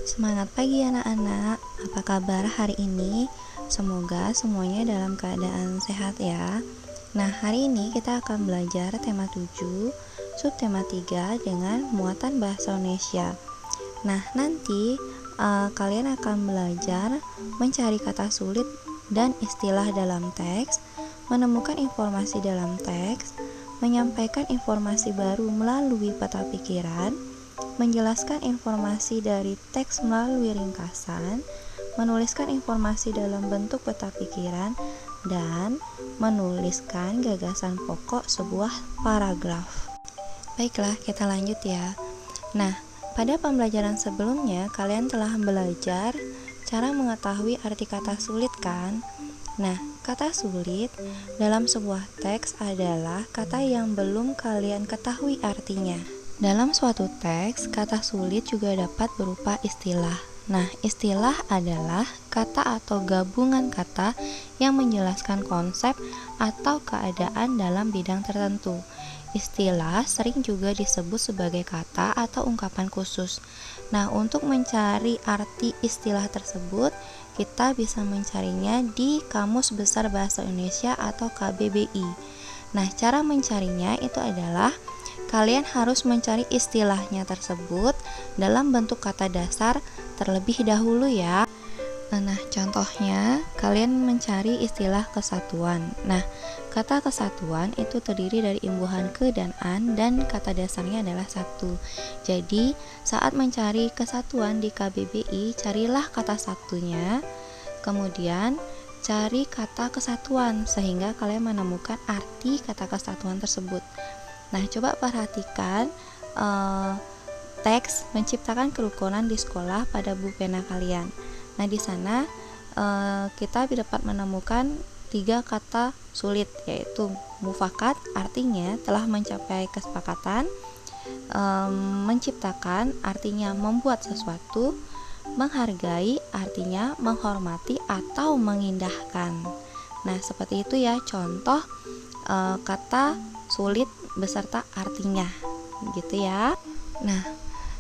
Semangat pagi anak-anak, apa kabar hari ini? Semoga semuanya dalam keadaan sehat ya. Nah, hari ini kita akan belajar tema 7, subtema 3 dengan muatan bahasa Indonesia. Nah, nanti kalian akan belajar mencari kata sulit dan istilah dalam teks, menemukan informasi dalam teks, menyampaikan informasi baru melalui peta pikiran, menjelaskan informasi dari teks melalui ringkasan, menuliskan informasi dalam bentuk peta pikiran, dan menuliskan gagasan pokok sebuah paragraf. Baiklah, kita lanjut ya. Nah, pada pembelajaran sebelumnya kalian telah belajar cara mengetahui arti kata sulit kan? Nah, kata sulit dalam sebuah teks adalah kata yang belum kalian ketahui artinya. Dalam suatu teks, kata sulit juga dapat berupa istilah. Nah, istilah adalah kata atau gabungan kata yang menjelaskan konsep atau keadaan dalam bidang tertentu. Istilah sering juga disebut sebagai kata atau ungkapan khusus. Nah, untuk mencari arti istilah tersebut, kita bisa mencarinya di Kamus Besar Bahasa Indonesia atau KBBI. Nah, cara mencarinya itu adalah kalian harus mencari istilahnya tersebut dalam bentuk kata dasar terlebih dahulu ya. Nah, contohnya kalian mencari istilah kesatuan. Nah, kata kesatuan itu terdiri dari imbuhan ke dan an dan kata dasarnya adalah satu. Jadi, saat mencari kesatuan di KBBI, carilah kata satunya, kemudian cari kata kesatuan sehingga kalian menemukan arti kata kesatuan tersebut. Nah, coba perhatikan teks menciptakan kerukunan di sekolah pada buku pena kalian. Nah, di sana kita dapat menemukan 3 kata sulit, yaitu mufakat artinya telah mencapai kesepakatan, menciptakan artinya membuat sesuatu, menghargai artinya menghormati atau mengindahkan. Nah, seperti itu ya contoh kata sulit beserta artinya, gitu ya. Nah,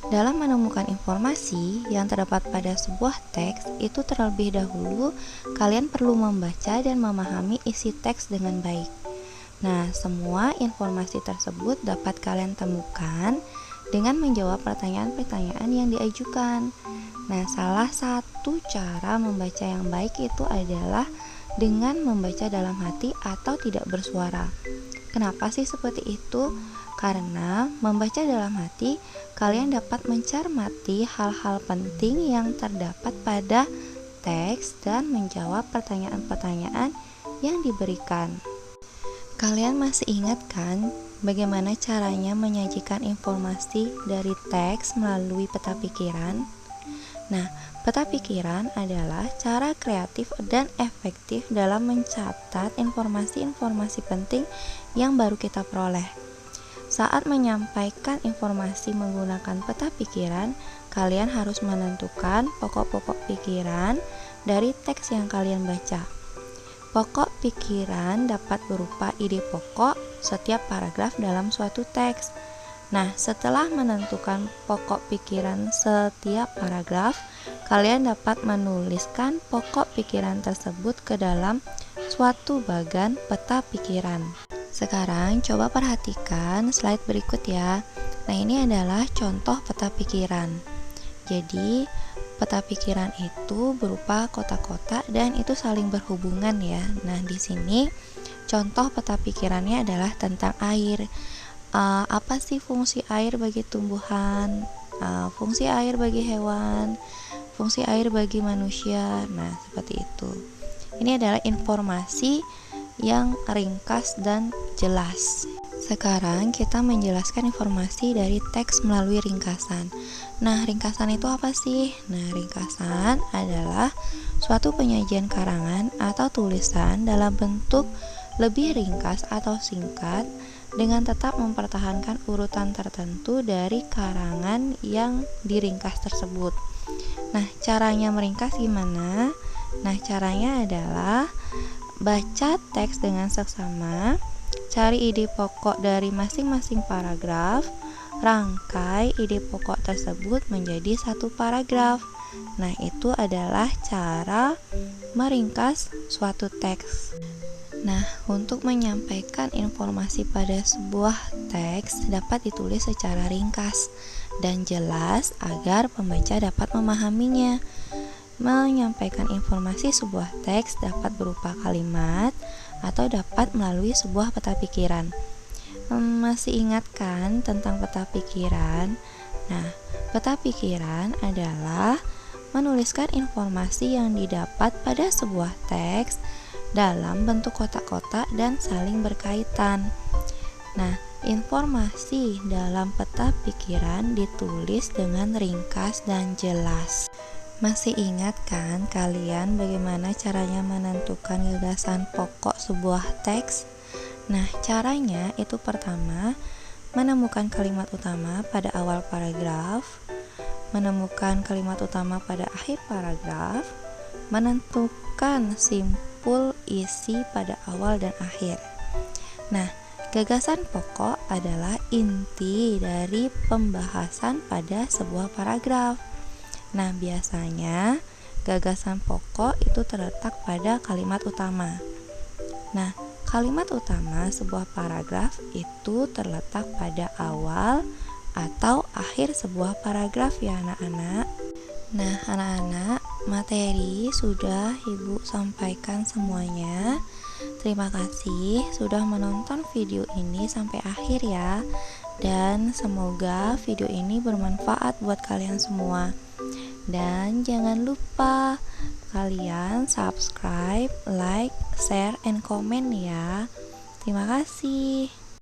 dalam menemukan informasi yang terdapat pada sebuah teks, itu terlebih dahulu kalian perlu membaca dan memahami isi teks dengan baik. Nah, semua informasi tersebut dapat kalian temukan dengan menjawab pertanyaan-pertanyaan yang diajukan. Nah, salah satu cara membaca yang baik itu adalah dengan membaca dalam hati atau tidak bersuara. Kenapa sih seperti itu? Karena membaca dalam hati, kalian dapat mencermati hal-hal penting yang terdapat pada teks dan menjawab pertanyaan-pertanyaan yang diberikan. Kalian masih ingat kan bagaimana caranya menyajikan informasi dari teks melalui peta pikiran? Nah, peta pikiran adalah cara kreatif dan efektif dalam mencatat informasi-informasi penting yang baru kita peroleh. Saat menyampaikan informasi menggunakan peta pikiran, kalian harus menentukan pokok-pokok pikiran dari teks yang kalian baca. Pokok pikiran dapat berupa ide pokok setiap paragraf dalam suatu teks. Nah, setelah menentukan pokok pikiran setiap paragraf, kalian dapat menuliskan pokok pikiran tersebut ke dalam suatu bagan peta pikiran. Sekarang coba perhatikan slide berikut ya. Nah, ini adalah contoh peta pikiran. Jadi, peta pikiran itu berupa kotak-kotak dan itu saling berhubungan ya. Nah, di sini contoh peta pikirannya adalah tentang air. Apa sih fungsi air bagi tumbuhan? Fungsi air bagi hewan? Fungsi air bagi manusia? Nah, seperti itu. Ini adalah informasi yang ringkas dan jelas. Sekarang kita menjelaskan informasi dari teks melalui ringkasan. Nah, ringkasan itu apa sih? Nah, ringkasan adalah suatu penyajian karangan atau tulisan dalam bentuk lebih ringkas atau singkat dengan tetap mempertahankan urutan tertentu dari karangan yang diringkas tersebut. Nah, caranya meringkas gimana? Nah, caranya adalah baca teks dengan seksama, cari ide pokok dari masing-masing paragraf, rangkai ide pokok tersebut menjadi satu paragraf. Nah, itu adalah cara meringkas suatu teks. Nah, untuk menyampaikan informasi pada sebuah teks dapat ditulis secara ringkas dan jelas agar pembaca dapat memahaminya. Menyampaikan informasi sebuah teks dapat berupa kalimat atau dapat melalui sebuah peta pikiran. Masih ingat kan tentang peta pikiran? Nah, peta pikiran adalah menuliskan informasi yang didapat pada sebuah teks dalam bentuk kotak-kotak dan saling berkaitan. Nah, informasi dalam peta pikiran ditulis dengan ringkas dan jelas. Masih ingat kan kalian bagaimana caranya menentukan gagasan pokok sebuah teks? Nah, caranya itu pertama, menemukan kalimat utama pada awal paragraf, menemukan kalimat utama pada akhir paragraf, menentukan simpul isi pada awal dan akhir. Nah, gagasan pokok adalah inti dari pembahasan pada sebuah paragraf. Nah, biasanya gagasan pokok itu terletak pada kalimat utama. Nah, kalimat utama sebuah paragraf itu terletak pada awal atau akhir sebuah paragraf ya anak-anak. Nah, anak-anak, materi sudah Ibu sampaikan semuanya. Terima kasih sudah menonton video ini sampai akhir ya. Dan semoga video ini bermanfaat buat kalian semua. Dan jangan lupa kalian subscribe, like, share, and comment ya. Terima kasih.